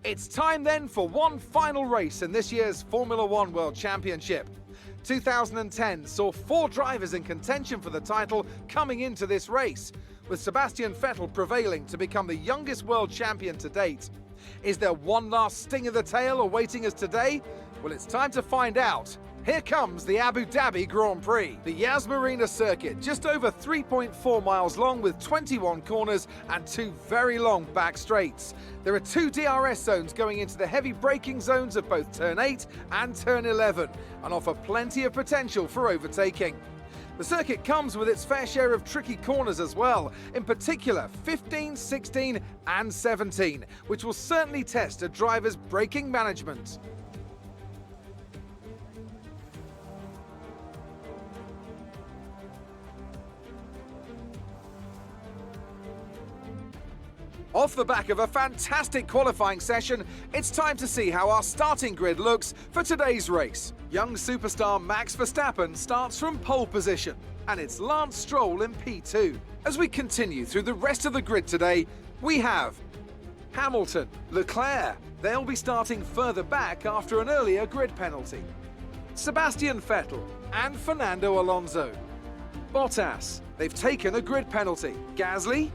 It's time then for one final race in this year's Formula One World Championship. 2010 saw 4 drivers in contention for the title coming into this race, with Sebastian Vettel prevailing to become the youngest world champion to date. Is there one last sting of the tail awaiting us today? Well, it's time to find out. Here comes the Abu Dhabi Grand Prix. The Yas Marina circuit, just over 3.4 miles long with 21 corners and 2 very long back straights. There are 2 DRS zones going into the heavy braking zones of both turn 8 and turn 11 and offer plenty of potential for overtaking. The circuit comes with its fair share of tricky corners as well, in particular 15, 16 and 17, which will certainly test a driver's braking management. Off the back of a fantastic qualifying session, it's time to see how our starting grid looks for today's race. Young superstar Max Verstappen starts from pole position, and it's Lance Stroll in P2. As we continue through the rest of the grid today, we have Hamilton, Leclerc. They'll be starting further back after an earlier grid penalty. Sebastian Vettel and Fernando Alonso. Bottas, they've taken a grid penalty. Gasly,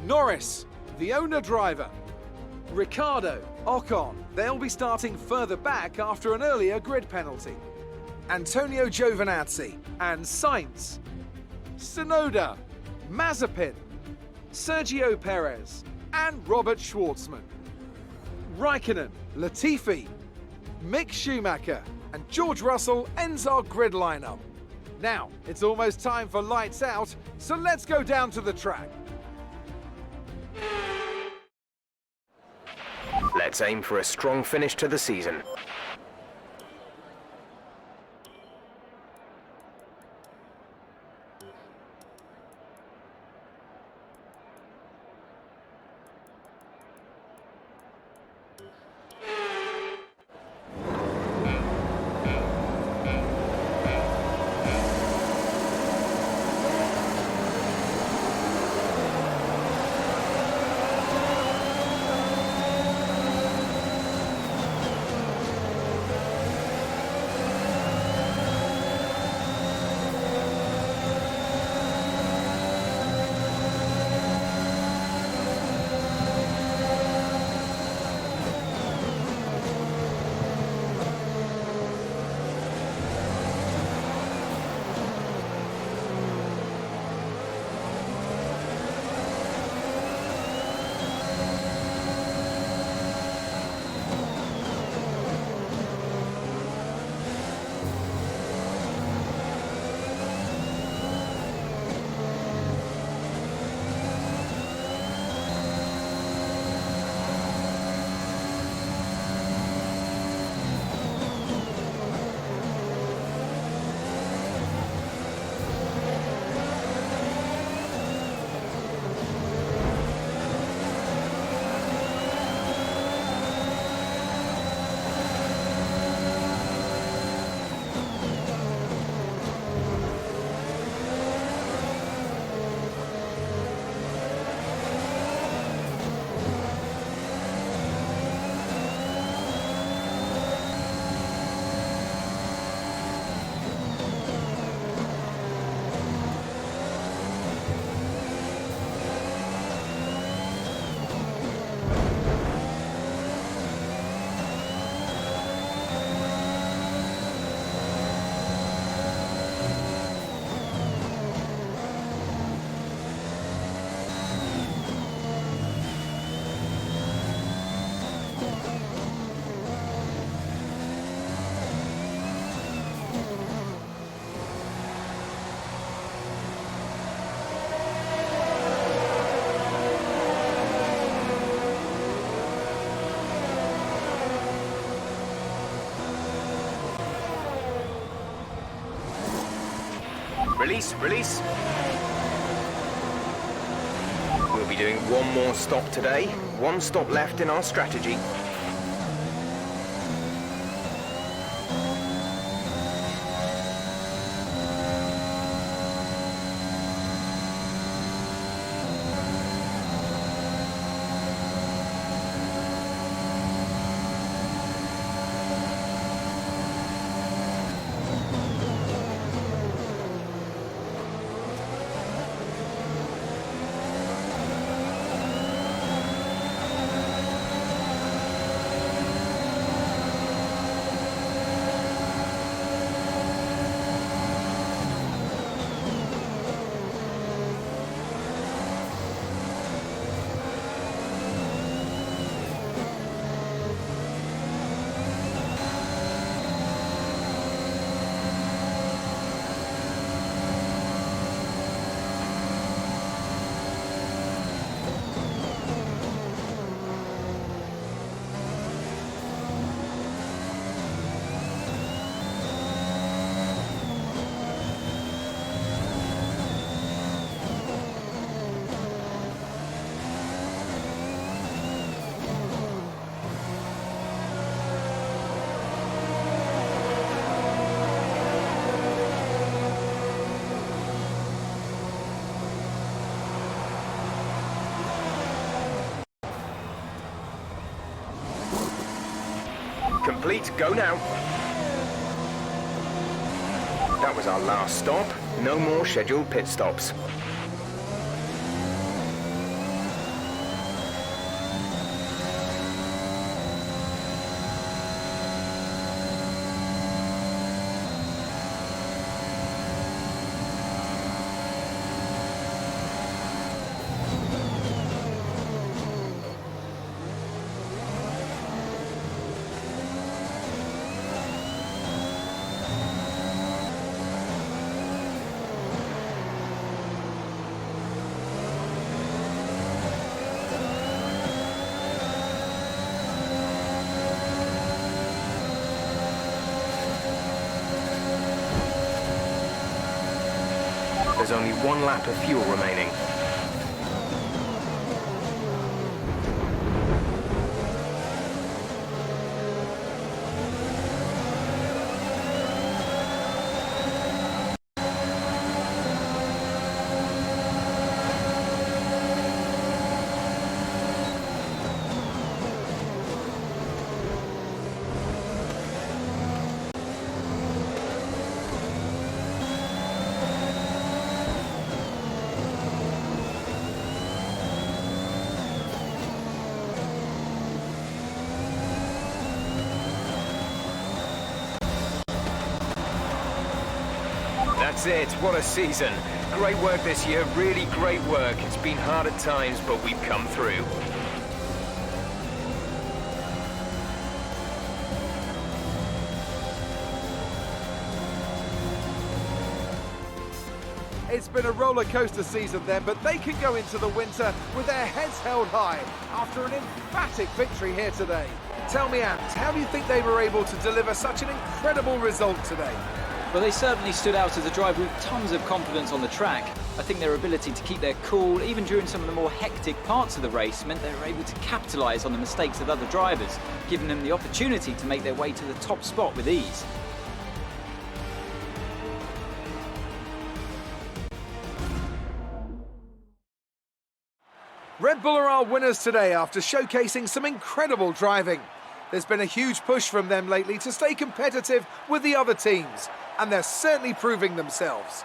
Norris, the owner driver. Ricciardo, Ocon, they'll be starting further back after an earlier grid penalty. Antonio Giovinazzi and Sainz. Tsunoda, Mazepin, Sergio Perez and Robert Schwartzman. Raikkonen, Latifi, Mick Schumacher and George Russell ends our grid lineup. Now, it's almost time for lights out, so let's go down to the track. Let's aim for a strong finish to the season. Release. We'll be doing one more stop today. One stop left in our strategy. Complete, go now. That was our last stop. No more scheduled pit stops. There's only one lap of fuel remaining. That's it, what a season. Great work this year, really great work. It's been hard at times, but we've come through. It's been a roller coaster season then, but they can go into the winter with their heads held high after an emphatic victory here today. Tell me, Ant, how do you think they were able to deliver such an incredible result today? Well, they certainly stood out as a driver with tons of confidence on the track. I think their ability to keep their cool, even during some of the more hectic parts of the race, meant they were able to capitalise on the mistakes of other drivers, giving them the opportunity to make their way to the top spot with ease. Red Bull are our winners today after showcasing some incredible driving. There's been a huge push from them lately to stay competitive with the other teams, and they're certainly proving themselves.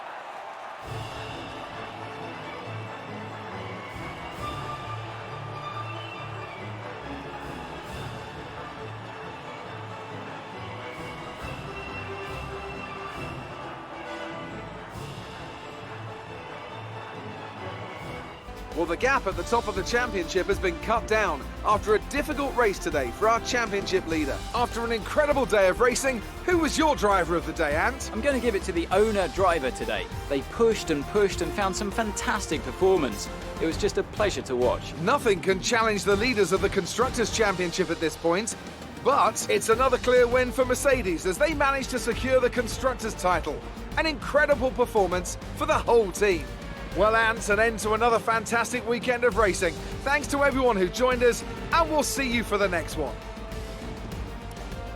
Well, the gap at the top of the championship has been cut down after a difficult race today for our championship leader. After an incredible day of racing, who was your driver of the day, Ant? I'm going to give it to the owner driver today. They pushed and found some fantastic performance. It was just a pleasure to watch. Nothing can challenge the leaders of the Constructors' Championship at this point, but it's another clear win for Mercedes as they managed to secure the Constructors' title. An incredible performance for the whole team. Well, Ant, an end to another fantastic weekend of racing. Thanks to everyone who joined us, and we'll see you for the next one.